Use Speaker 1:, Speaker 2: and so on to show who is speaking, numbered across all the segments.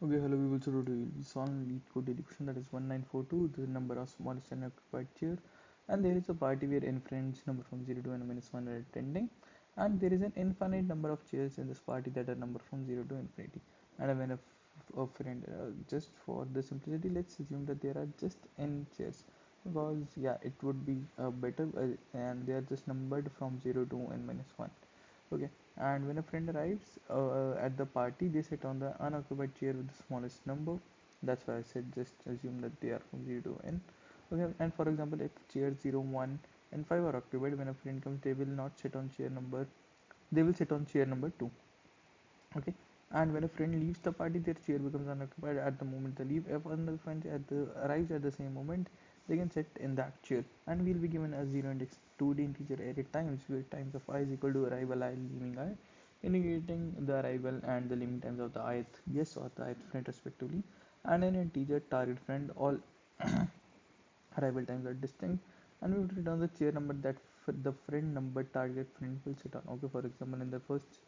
Speaker 1: Okay, hello people. So today we'll be solving LeetCode daily question, that is 1942, the number of smallest unoccupied chair, and there is a party where n friends number from 0 to n minus 1 are attending, and there is an infinite number of chairs in this party that are number from 0 to infinity. And when a friend, just for the simplicity, let's assume that there are just n chairs, because yeah, it would be better, and they are just numbered from 0 to n minus 1. Okay, and when a friend arrives at the party, they sit on the unoccupied chair with the smallest number. That's why I said just assume that they are from 0 to n. Okay, and for example, if chair 0, 1, and 5 are occupied, when a friend comes, they will not sit on chair number, they will sit on chair number 2. Okay, and when a friend leaves the party, their chair becomes unoccupied at the moment they leave. If another friend arrives at the same moment, they can sit in that chair, and we'll be given a zero index 2D integer array times, where times of I is equal to arrival I leaving I, indicating the arrival and the leaving times of the ith guest or the ith friend respectively, and an integer target friend. All arrival times are distinct, and we would return the chair number that the friend number target friend will sit on. Okay, for example, in the first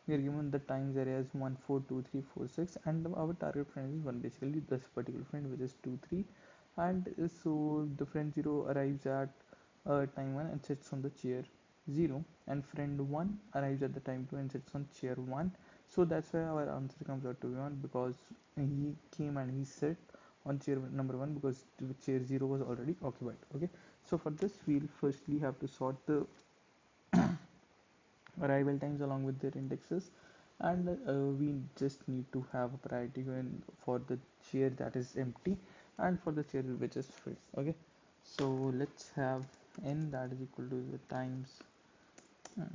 Speaker 1: we are given the times array as 1, 4, 2, 3, 4, 6, and our target friend is 1, basically this particular friend, which is 2, 3. And so the friend 0 arrives at time 1 and sits on the chair 0, and friend 1 arrives at the time 2 and sits on chair 1. So that's why our answer comes out to be 1, because he came and he sat on chair number 1 because chair 0 was already occupied. Okay, so for this we'll firstly have to sort the arrival times along with their indexes, and we just need to have a priority for the chair that is empty and for the chair which is free. Okay, so let's have n that is equal to the uh,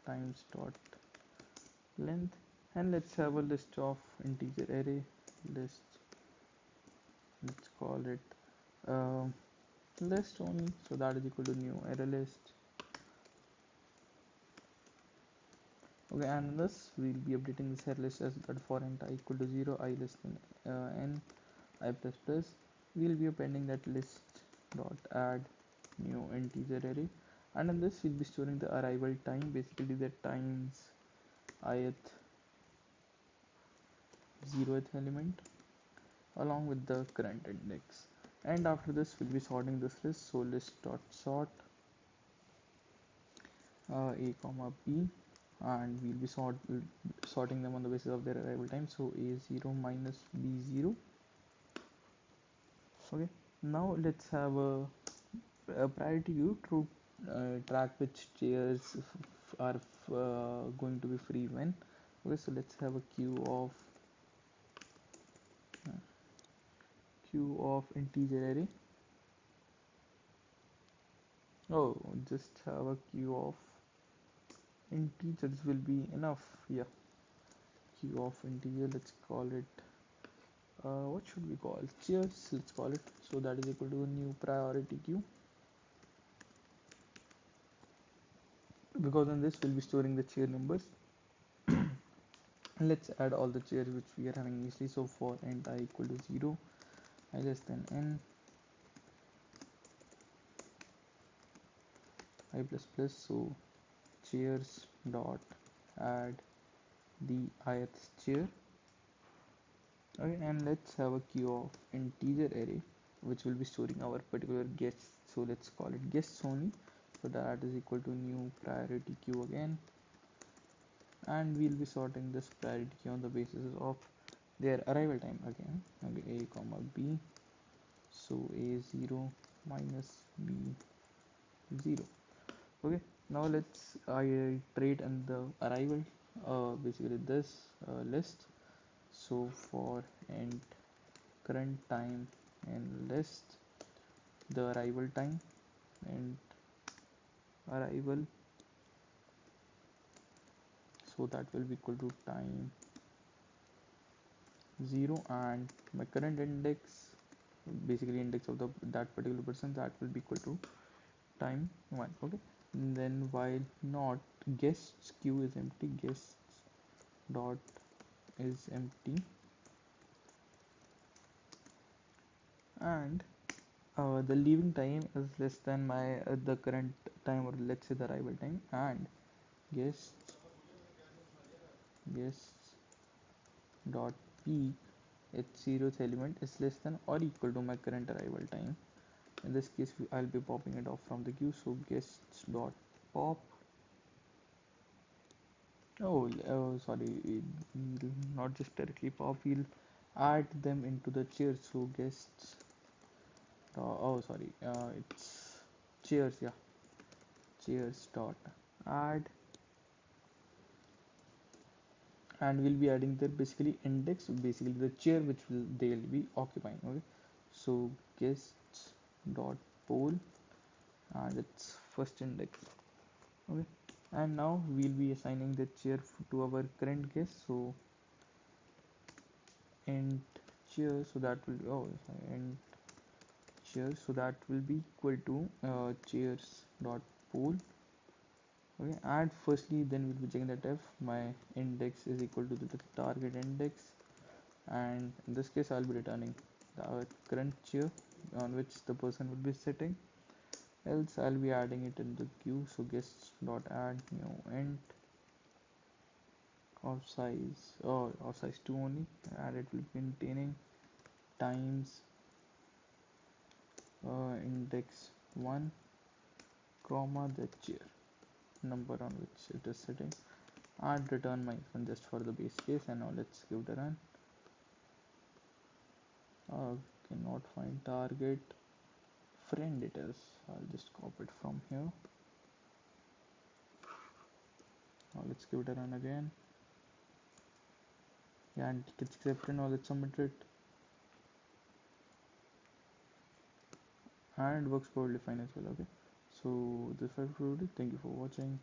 Speaker 1: times dot length, and let's have a list of integer array list. Let's call it uh, list only, so that is equal to new array list. Okay, and in this we'll be updating this array list as that for int I equal to 0, I less than n, I plus plus. We'll be appending that list dot add new integer array, and in this we'll be storing the arrival time, basically the times ith 0th element along with the current index. And after this we'll be sorting this list, so list dot sort a comma b, and we'll be sorting them on the basis of their arrival time, so a0 minus b0. Okay, now let's have a priority queue to track which chairs are going to be free when. Okay, so let's have a queue of integer array. Oh, just have a queue of integers will be enough. Yeah, queue of integer, let's call it what should we call chairs, let's call it, so that is equal to a new priority queue, because in this we'll be storing the chair numbers. Let's add all the chairs which we are having initially, so for int I equal to 0, I less than n, I plus plus, so chairs dot add the ith chair. Okay, and let's have a queue of integer array which will be storing our particular guests, so let's call it guests only, so that is equal to new priority queue again, and we'll be sorting this priority queue on the basis of their arrival time again. Okay, a comma b, so a0 minus b0. Okay, now let's iterate in the arrival, basically this list. So for int current time in list, the arrival time and arrival, so that will be equal to time 0, and my current index, basically index of the that particular person, that will be equal to time 1. Okay, and then while not guests queue is empty, guests dot is empty, and the leaving time is less than my the current time, or let's say the arrival time, and guests guests dot peak its zeroth element is less than or equal to my current arrival time. In this case, I'll be popping it off from the queue. So guests dot pop. Sorry, we'll not just directly pop. We'll add them into the chairs. So guests. Sorry. It's chairs. Yeah, chairs dot add, and we'll be adding their basically index, basically the chair which they'll be occupying. Okay, so guests dot poll, and its first index. Okay, and now we'll be assigning the chair to our current guest. So int chair, so that will be int chair, so that will be equal to chairs dot poll. Okay, and firstly then we'll be checking that if my index is equal to the target index, and in this case I'll be returning the current chair on which the person will be sitting, else I'll be adding it in the queue. So guests dot add new int of size, of size 2 only, and it will be maintaining times index 1 comma the chair number on which it is sitting, and return my one just for the base case. And now let's give it a run. Cannot find target friend, it is. I'll just copy it from here. Now let's give it a run again. Yeah, and it's accepted. Now let's submit it, and it works perfectly fine as well. Okay, so this was for today. Thank you for watching.